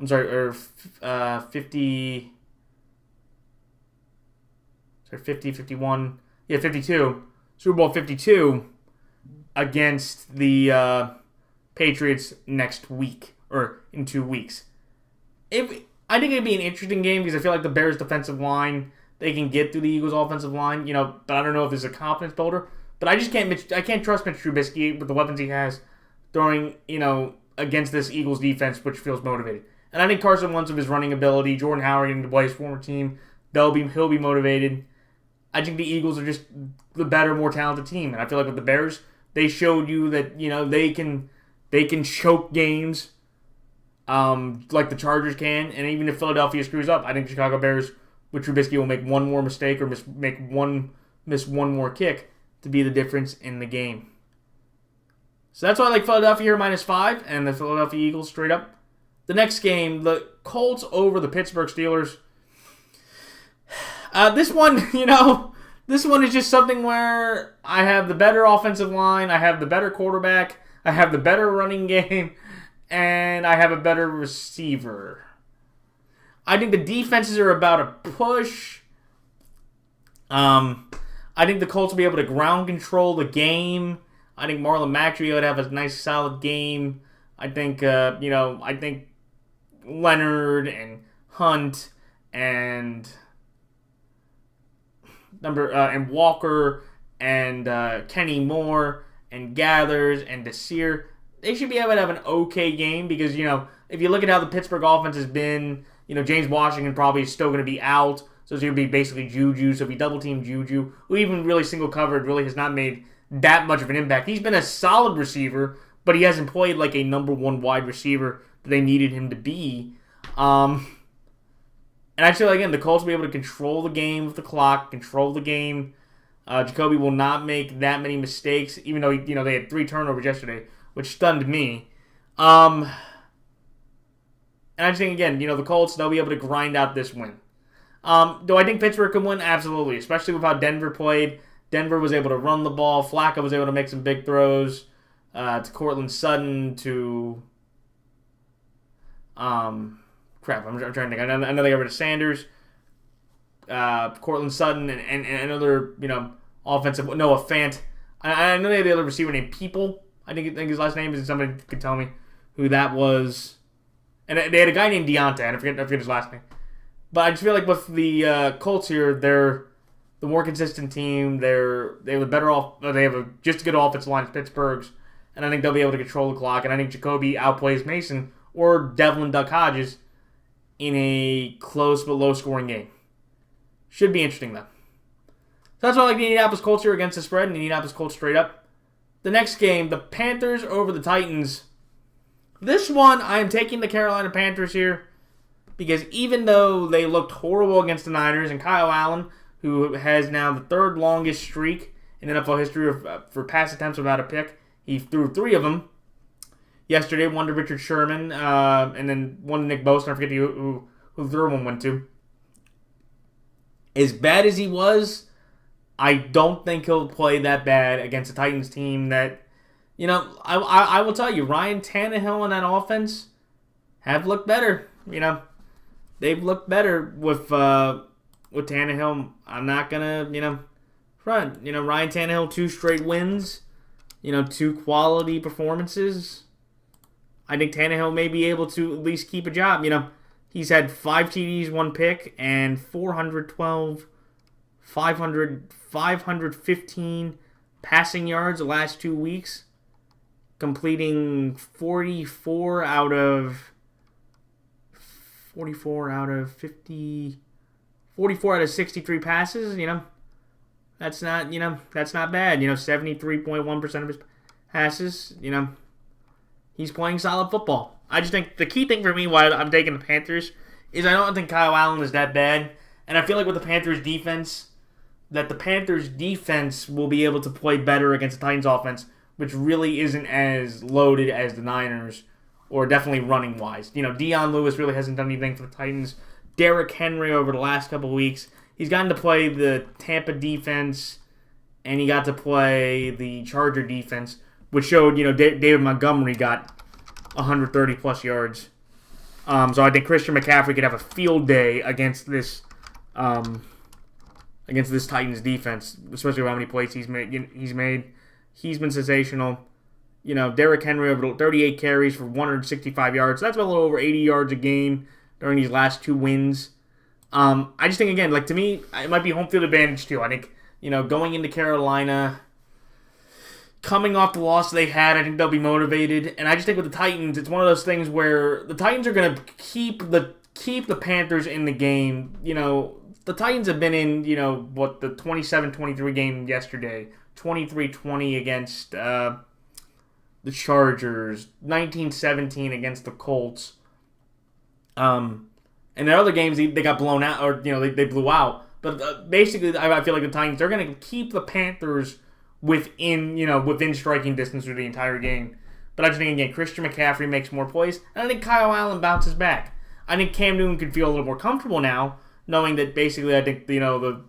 52. Super Bowl 52 against the Patriots next week, or in 2 weeks. I think it'd be an interesting game because I feel like the Bears' defensive line, they can get through the Eagles' offensive line, but I don't know if this is a confidence builder. But I can't trust Mitch Trubisky with the weapons he has throwing, against this Eagles defense, which feels motivated. And I think Carson Wentz, of his running ability, Jordan Howard getting to play his former team, he'll be motivated. I think the Eagles are just the better, more talented team. And I feel like with the Bears, they showed you that, they can choke games like the Chargers can. And even if Philadelphia screws up, I think the Chicago Bears with Trubisky will make one more mistake or miss one more kick to be the difference in the game. So that's why I like Philadelphia here -5 and the Philadelphia Eagles straight up. The next game, the Colts over the Pittsburgh Steelers. This one, this one is just something where I have the better offensive line, I have the better quarterback, I have the better running game, and I have a better receiver. I think the defenses are about to push. I think the Colts will be able to ground control the game. I think Marlon Mack would have a nice, solid game. I think, I think Leonard and Hunt and Walker and Kenny Moore and Gathers and Desir, they should be able to have an okay game because, if you look at how the Pittsburgh offense has been, James Washington probably is still going to be out, so it's going to be basically Juju. So if you double-team Juju, who even really single-covered really has not made that much of an impact. He's been a solid receiver, but he hasn't played like a number one wide receiver that they needed him to be. And I feel, again, the Colts will be able to control the game with the clock, control the game. Jacoby will not make that many mistakes, even though they had 3 turnovers yesterday, which stunned me. And I just think, again, the Colts, they'll be able to grind out this win. Do I think Pittsburgh can win? Absolutely, especially with how Denver played. Denver was able to run the ball. Flacco was able to make some big throws. to Cortland Sutton to I'm trying to think. I know they got rid of Sanders, Cortland Sutton, and another offensive Noah Fant. I know they had the other receiver named People. I think his last name is. Somebody could tell me who that was. And they had a guy named Deontay. I forget his last name. But I just feel like with the Colts here, they're the more consistent team. They have a better they have just as good offensive line as Pittsburgh's, and I think they'll be able to control the clock. And I think Jacoby outplays Mason or Devlin Duck Hodges in a close but low-scoring game. Should be interesting, though. So that's why I like the Indianapolis Colts here against the spread, and the Indianapolis Colts straight up. The next game, the Panthers over the Titans. This one, I am taking the Carolina Panthers here because even though they looked horrible against the Niners, and Kyle Allen, who has now the third longest streak in NFL history for pass attempts without a pick, he threw 3 of them yesterday, one to Richard Sherman, and then one to Nick Bosa. I forget who the third one went to. As bad as he was, I don't think he'll play that bad against a Titans team that, I will tell you, Ryan Tannehill and that offense have looked better. They've looked better with Tannehill. I'm not gonna, front. Ryan Tannehill, 2 straight wins. 2 quality performances. I think Tannehill may be able to at least keep a job. He's had 5 TDs, 1 pick, and 515 passing yards the last 2 weeks, completing 44 out of 63 passes. That's not bad. 73.1% of his passes. He's playing solid football. I just think the key thing for me why I'm taking the Panthers is I don't think Kyle Allen is that bad. And I feel like with the Panthers defense, that the Panthers defense will be able to play better against the Titans offense, which really isn't as loaded as the Niners, or definitely running-wise. Dion Lewis really hasn't done anything for the Titans. Derrick Henry over the last couple of weeks, he's gotten to play the Tampa defense, and he got to play the Charger defense, which showed, David Montgomery got 130-plus yards. So I think Christian McCaffrey could have a field day against this Titans defense, especially with how many plays he's made. He's been sensational. Derrick Henry over 38 carries for 165 yards. So that's about a little over 80 yards a game during these last 2 wins. I just think, again, to me, it might be home field advantage too. I think, going into Carolina, coming off the loss they had, I think they'll be motivated. And I just think with the Titans, it's one of those things where the Titans are going to keep the Panthers in the game. The Titans have been in, the 27-23 game yesterday, 23-20 against the Chargers, 19-17 against the Colts. And in other games, they got blown out, or, they blew out. But basically, I feel like the Titans, they're going to keep the Panthers within striking distance through the entire game. But I just think, again, Christian McCaffrey makes more plays, and I think Kyle Allen bounces back. I think Cam Newton could feel a little more comfortable now, knowing that basically I think, the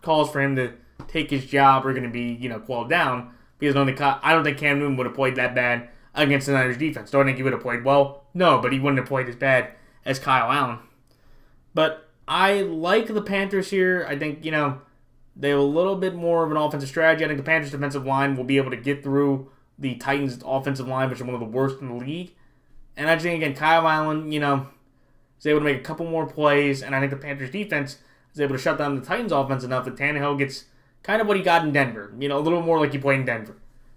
calls for him to take his job are going to be, quelled down, because I don't think Cam Newton would have played that bad against the Niners defense. Do I think he would have played well? No, but he wouldn't have played as bad as Kyle Allen. But I like the Panthers here. I think, they have a little bit more of an offensive strategy. I think the Panthers' defensive line will be able to get through the Titans' offensive line, which is one of the worst in the league. And I just think, again, Kyle Allen, is able to make a couple more plays, and I think the Panthers' defense is able to shut down the Titans' offense enough that Tannehill gets kind of what he got in Denver. A little more like he played in Denver,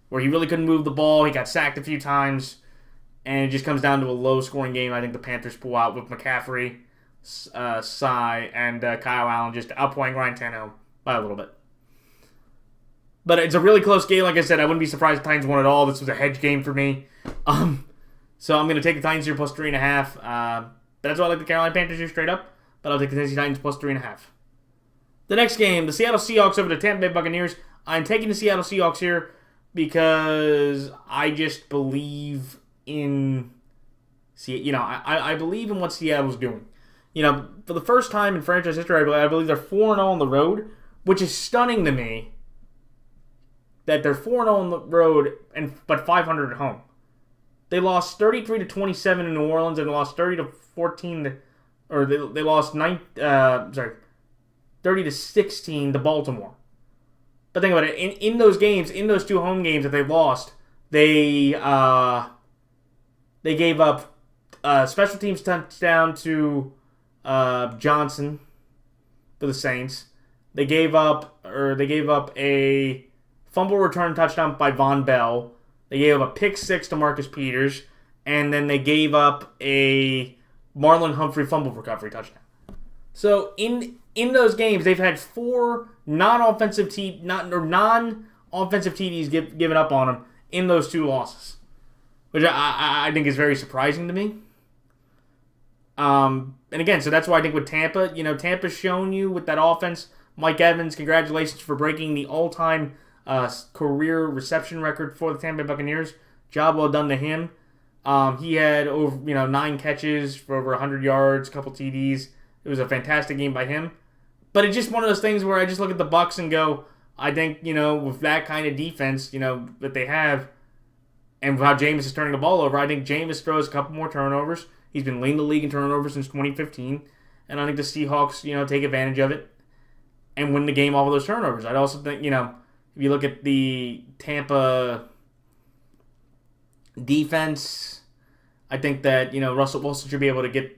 where he really couldn't move the ball. He got sacked a few times, and it just comes down to a low-scoring game. I think the Panthers pull out with McCaffrey, Sy, and Kyle Allen just outplaying Ryan Tannehill by a little bit. But it's a really close game. Like I said, I wouldn't be surprised if the Titans won at all. This was a hedge game for me. So I'm going to take the Titans here plus 3.5. But that's why I like the Carolina Panthers here straight up. But I'll take the Tennessee Titans plus 3.5. The next game, the Seattle Seahawks over the Tampa Bay Buccaneers. I'm taking the Seattle Seahawks here because I just believe in... I believe in what Seattle's doing. For the first time in franchise history, I believe they're 4-0 on the road, which is stunning to me. that they're 4-0 on the road but 500 at home. They lost 33-27 in New Orleans and lost 30-14 or they lost 30-16 to Baltimore. But think about it, in those games, in those 2 home games that they lost, they gave up special teams touchdown to Johnson for the Saints. They gave up a fumble return touchdown by Von Bell. They gave up a pick 6 to Marcus Peters, and then they gave up a Marlon Humphrey fumble recovery touchdown. So in those games, they've had 4 non-offensive TDs given up on them in those 2 losses, which I think is very surprising to me. And again, so that's why I think with Tampa, Tampa's shown you with that offense. Mike Evans, congratulations for breaking the all-time career reception record for the Tampa Bay Buccaneers. Job well done to him. He had over 9 catches for over 100 yards, a couple TDs. It was a fantastic game by him. But it's just one of those things where I just look at the Bucs and go, I think, with that kind of defense, that they have, and how Jameis is turning the ball over, I think Jameis throws a couple more turnovers. He's been leading the league in turnovers since 2015. And I think the Seahawks, take advantage of it and win the game off of those turnovers. I'd also think, if you look at the Tampa defense, I think that, Russell Wilson should be able to get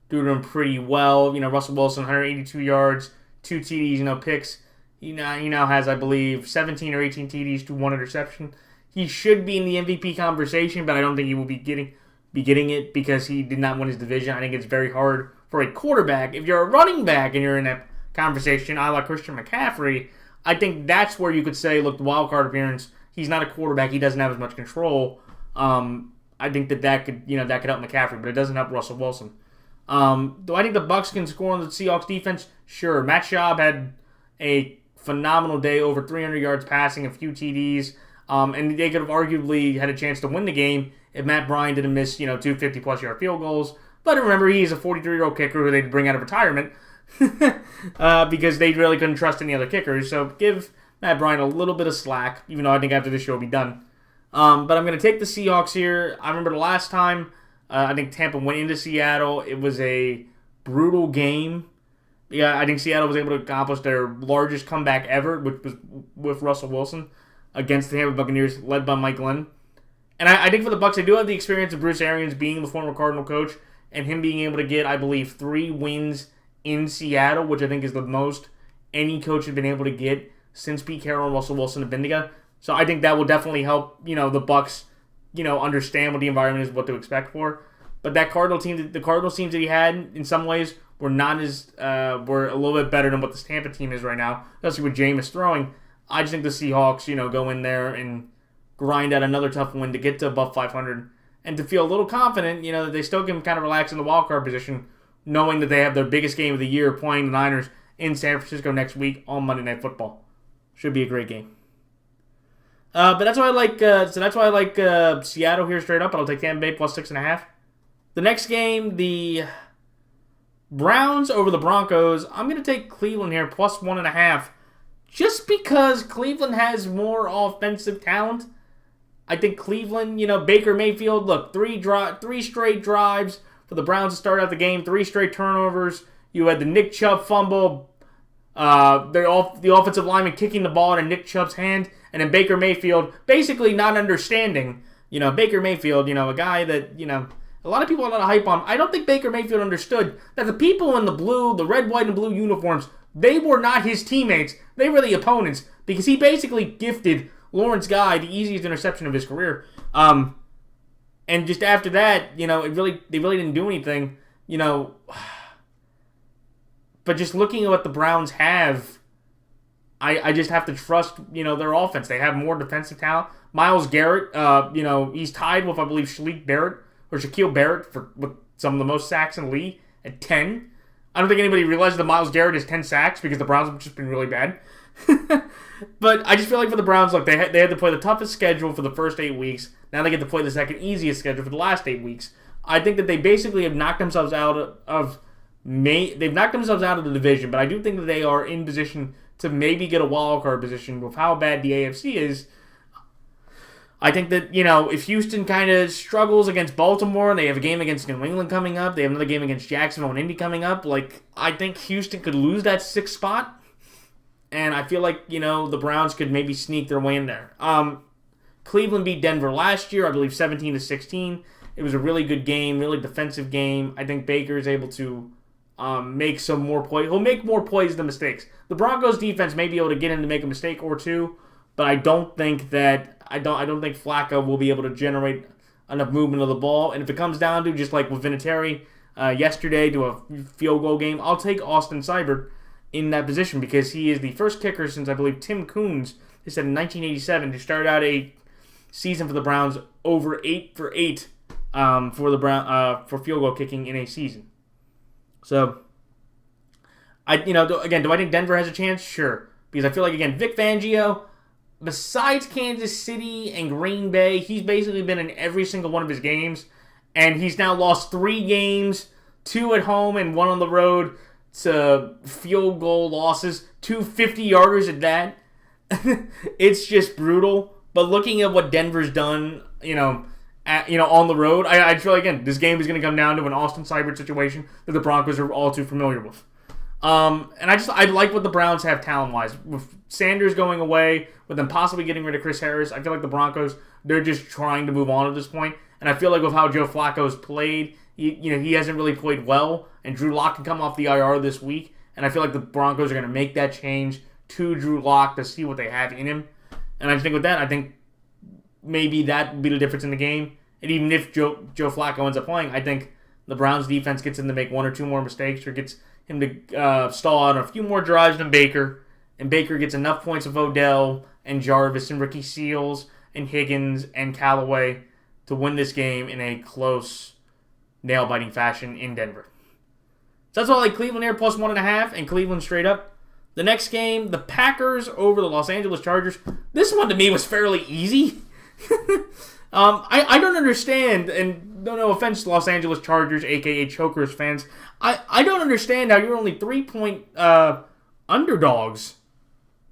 through them pretty well. Russell Wilson, 182 yards, 2 TDs, picks. He now has, I believe, 17 or 18 TDs to 1 interception. He should be in the MVP conversation, but I don't think he will be getting it because he did not win his division. I think it's very hard for a quarterback. If you're a running back and you're in that conversation, a la Christian McCaffrey, I think that's where you could say, look, the wild card appearance, he's not a quarterback. He doesn't have as much control. I think that could help McCaffrey, but it doesn't help Russell Wilson. Do I think the Bucs can score on the Seahawks defense? Sure. Matt Schaub had a phenomenal day, over 300 yards passing, a few TDs, and they could have arguably had a chance to win the game if Matt Bryant didn't miss, 2 50-plus yard field goals. But remember, he's a 43-year-old kicker who they'd bring out of retirement because they really couldn't trust any other kickers. So give Matt Bryant a little bit of slack, even though I think after this show will be done. But I'm going to take the Seahawks here. I remember the last time I think Tampa went into Seattle. It was a brutal game. Yeah, I think Seattle was able to accomplish their largest comeback ever, which was with Russell Wilson against the Tampa Buccaneers, led by Mike Glenn. And I think for the Bucs, they do have the experience of Bruce Arians being the former Cardinal coach and him being able to get, I believe, 3 wins in Seattle, which I think is the most any coach has been able to get since Pete Carroll and Russell Wilson have been together. So I think that will definitely help, the Bucs, understand what the environment is, what to expect for. But that Cardinals teams that he had, in some ways, were were a little bit better than what this Tampa team is right now, especially with Jameis throwing. I just think the Seahawks, go in there and grind out another tough win to get to above 500 and to feel a little confident, that they still can kind of relax in the wild card position, knowing that they have their biggest game of the year playing the Niners in San Francisco next week on Monday Night Football. Should be a great game. But that's why I like. Seattle here straight up. I'll take Tampa Bay plus 6.5. The next game, the Browns over the Broncos. I'm going to take Cleveland here plus 1.5, just because Cleveland has more offensive talent. I think Cleveland, Baker Mayfield. Look, three straight drives for the Browns to start out the game. 3 straight turnovers. You had the Nick Chubb fumble. The offensive lineman kicking the ball in Nick Chubb's hand. And then Baker Mayfield basically not understanding, Baker Mayfield, a guy that, a lot of people have a lot of hype on. I don't think Baker Mayfield understood that the people in the red, white, and blue uniforms, they were not his teammates. They were the opponents because he basically gifted Lawrence Guy the easiest interception of his career. And just after that, they really didn't do anything, But just looking at what the Browns have, I just have to trust, their offense. They have more defensive talent. Myles Garrett, he's tied with, I believe, Shaquille Barrett with some of the most sacks in the league at 10. I don't think anybody realizes that Myles Garrett has 10 sacks because the Browns have just been really bad. But I just feel like for the Browns, look, they had to play the toughest schedule for the first 8 weeks. Now they get to play the second easiest schedule for the last 8 weeks. I think that they basically have knocked themselves out of the division, but I do think that they are in position to maybe get a wild card position with how bad the AFC is. I think that, if Houston kind of struggles against Baltimore, and they have a game against New England coming up, they have another game against Jacksonville and Indy coming up, I think Houston could lose that 6th spot, and I feel like, the Browns could maybe sneak their way in there. Cleveland beat Denver last year, I believe 17-16. It was a really good game, really defensive game. I think Baker is able to make some more plays. He'll make more plays than mistakes. The Broncos defense may be able to get in to make a mistake or two, but I don't think Flacco will be able to generate enough movement of the ball. And if it comes down to, just like with Vinatieri yesterday, to a field goal game, I'll take Austin Seibert in that position because he is the first kicker since, I believe, Tim Coons, they said in 1987, to start out a season for the Browns over 8 for 8 for field goal kicking in a season. So, do I think Denver has a chance? Sure. Because I feel like, again, Vic Fangio, besides Kansas City and Green Bay, he's basically been in every single one of his games. And he's now lost 3 games, 2 at home and 1 on the road, to field goal losses, 2 50-yarders at that. It's just brutal. But looking at what Denver's done, on the road, I feel like, again, this game is going to come down to an Austin Seibert situation that the Broncos are all too familiar with. And I like what the Browns have talent-wise. With Sanders going away, with them possibly getting rid of Chris Harris, I feel like the Broncos, they're just trying to move on at this point. And I feel like with how Joe Flacco's played, he hasn't really played well, and Drew Lock can come off the IR this week, and I feel like the Broncos are going to make that change to Drew Lock to see what they have in him. And I think with that, maybe that will be the difference in the game. And even if Joe Flacco ends up playing, I think the Browns defense gets him to make 1 or 2 more mistakes, or gets him to stall out a few more drives than Baker. And Baker gets enough points of Odell and Jarvis and Ricky Seals and Higgins and Callaway to win this game in a close, nail-biting fashion in Denver. So that's all, like Cleveland here plus 1.5 and Cleveland straight up. The next game, the Packers over the Los Angeles Chargers. This one to me was fairly easy. I don't understand, and no offense to Los Angeles Chargers, a.k.a. Chokers fans, I don't understand how you're only 3-point underdogs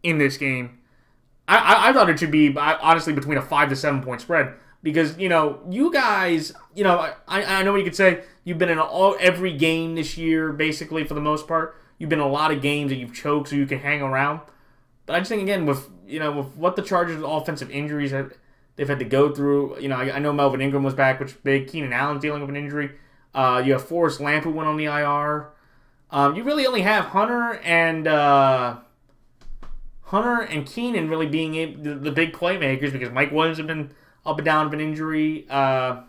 in this game. I thought it should be, honestly, between a 5 to 7 point spread. Because, you guys, I know what you could say. You've been in every game this year, basically, for the most part. You've been in a lot of games that you've choked so you can hang around. But I just think, again, with what the Chargers' offensive injuries they've had to go through. I know Melvin Ingram was back, which is big. Keenan Allen's dealing with an injury. You have Forrest Lamp, who went on the IR. You really only have Hunter and Keenan really being the big playmakers, because Mike Williams have been up and down of an injury. And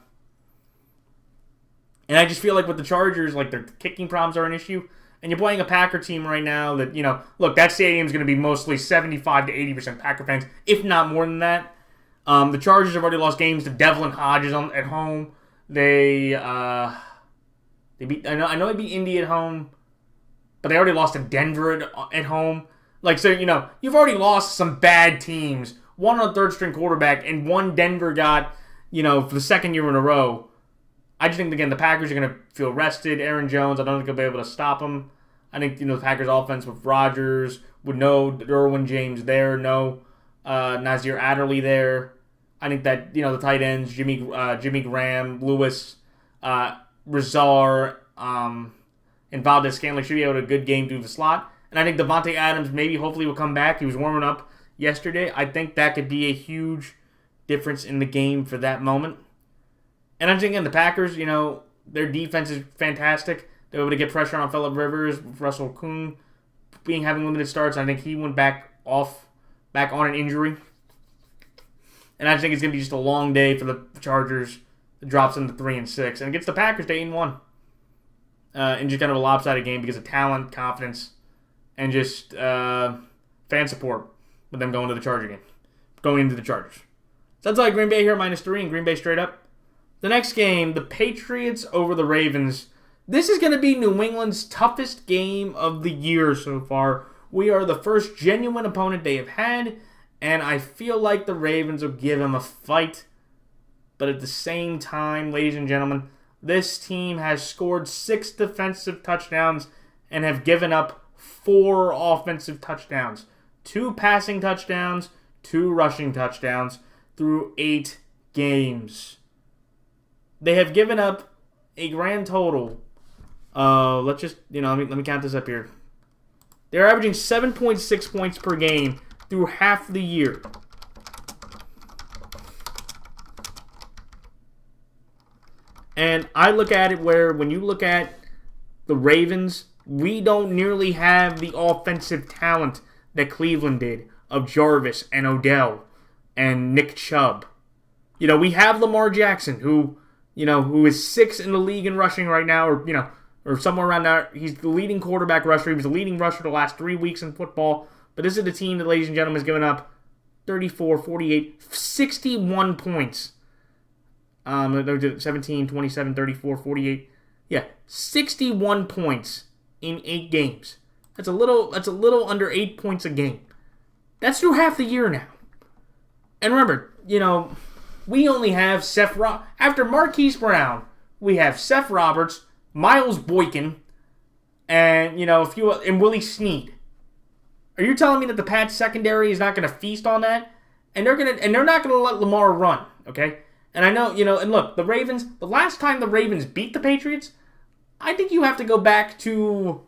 I just feel like with the Chargers, their kicking problems are an issue. And you're playing a Packer team right now that, look, that stadium's going to be mostly 75 to 80% Packer fans, if not more than that. The Chargers have already lost games to Devlin Hodges at home. They beat. I know they beat Indy at home, but they already lost to Denver at home. You've already lost some bad teams. One on a third-string quarterback, and one Denver got, for the second year in a row. I just think, again, the Packers are going to feel rested. Aaron Jones, I don't think they'll be able to stop him. I think, the Packers' offense with Rodgers, with no Derwin James there, no Nazir Adderley there. I think that, the tight ends, Jimmy Graham, Lewis, Rizar, and Valdez-Scantling should be able to good game through the slot. And I think Devontae Adams hopefully will come back. He was warming up yesterday. I think that could be a huge difference in the game for that moment. And I'm thinking the Packers, their defense is fantastic. They're able to get pressure on Phillip Rivers, Russell Kuhn having limited starts. I think he went back on an injury. And I think it's going to be just a long day for the Chargers. It drops them to 3-6. And it gets the Packers to 8-1. In just kind of a lopsided game because of talent, confidence, and just fan support with them going into the Chargers. So that's all Green Bay here, -3, and Green Bay straight up. The next game, the Patriots over the Ravens. This is going to be New England's toughest game of the year so far. We are the first genuine opponent they have had, and I feel like the Ravens will give them a fight. But at the same time, ladies and gentlemen, this team has scored 6 defensive touchdowns and have given up 4 offensive touchdowns, 2 passing touchdowns, 2 rushing touchdowns through 8 games. They have given up a grand total. Let me count this up here. They're averaging 7.6 points per game through half the year. And I look at it where when you look at the Ravens, we don't nearly have the offensive talent that Cleveland did of Jarvis and Odell and Nick Chubb. We have Lamar Jackson, who is 6th in the league in rushing right now, or somewhere around there. He's the leading quarterback rusher. He was the leading rusher the last 3 weeks in football. But this is the team that, ladies and gentlemen, has given up 34, 48, 61 points. 17, 27, 34, 48. Yeah, 61 points in 8 games. That's a little under 8 points a game. That's through half the year now. And remember, we only have after Marquise Brown, we have Seth Roberts, Miles Boykin, and and Willie Snead. Are you telling me that the Pats secondary is not going to feast on that? And they're not going to let Lamar run, okay? And I know, and look, the Ravens, the last time the Ravens beat the Patriots, I think you have to go back to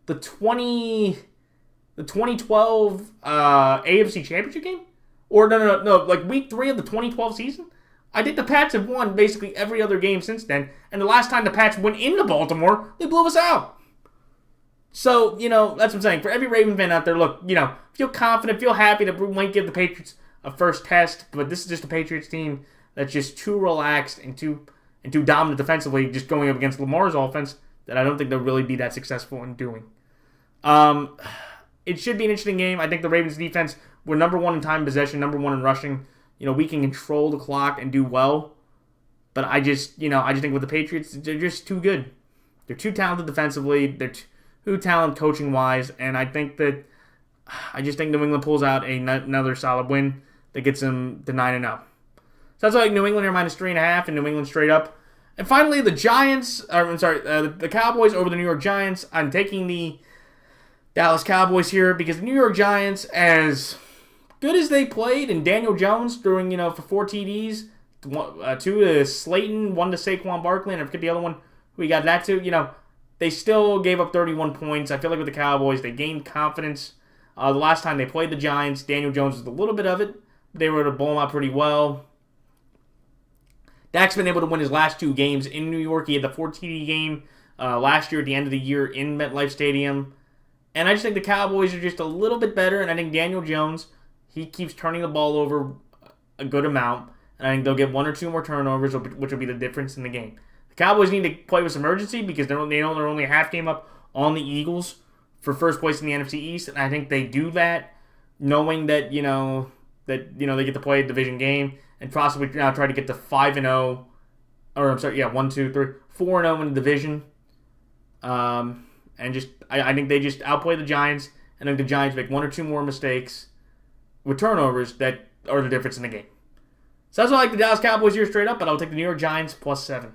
the 2012 AFC Championship game? Or no, like week 3 of the 2012 season? I think the Pats have won basically every other game since then, and the last time the Pats went into Baltimore, they blew us out. So, that's what I'm saying. For every Raven fan out there, look, feel confident, feel happy that we might give the Patriots a first test, but this is just a Patriots team that's just too relaxed and too dominant defensively, just going up against Lamar's offense, that I don't think they'll really be that successful in doing. It should be an interesting game. I think the Ravens defense, we're number 1 in time possession, number 1 in rushing. We can control the clock and do well. But I just think with the Patriots, they're just too good. They're too talented defensively. They're too talented coaching-wise. And I just think New England pulls out another solid win that gets them to 9-0. So that's like New England here -3.5 and New England straight up. And finally, the Cowboys over the New York Giants. I'm taking the Dallas Cowboys here because the New York Giants, as good as they played, and Daniel Jones throwing, for 4 TDs, 2 to Slayton, 1 to Saquon Barkley, and I forget the other one who we got that to, they still gave up 31 points. I feel like with the Cowboys, they gained confidence. The last time they played the Giants, Daniel Jones was a little bit of it. They were able to blow them out pretty well. Dak's been able to win his last 2 games in New York. He had the 4 TD game last year at the end of the year in MetLife Stadium. And I just think the Cowboys are just a little bit better, and I think Daniel Jones, he keeps turning the ball over a good amount, and I think they'll get 1 or 2 more turnovers, which will be the difference in the game. The Cowboys need to play with some urgency because they're only a half game up on the Eagles for first place in the NFC East, and I think they do that, knowing that they get to play a division game and possibly now try to get to 5-0, or I'm sorry, 1, 2, 3, 4-0 in the division. And I think they just outplay the Giants, and I think the Giants make 1 or 2 more mistakes with turnovers that are the difference in the game. So that's why I like the Dallas Cowboys here straight up, but I'll take the New York Giants +7.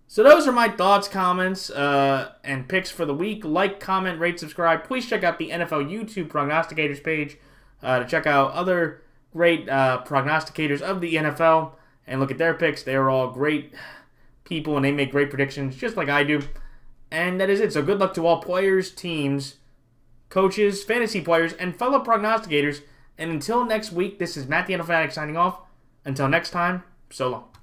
So those are my thoughts, comments, and picks for the week. Like, comment, rate, subscribe. Please check out the NFL YouTube Prognosticators page to check out other great prognosticators of the NFL and look at their picks. They are all great people, and they make great predictions just like I do. And that is it. So good luck to all players, teams, coaches, fantasy players, and fellow prognosticators. And until next week, this is Matt the NFL Fanatic signing off. Until next time, so long.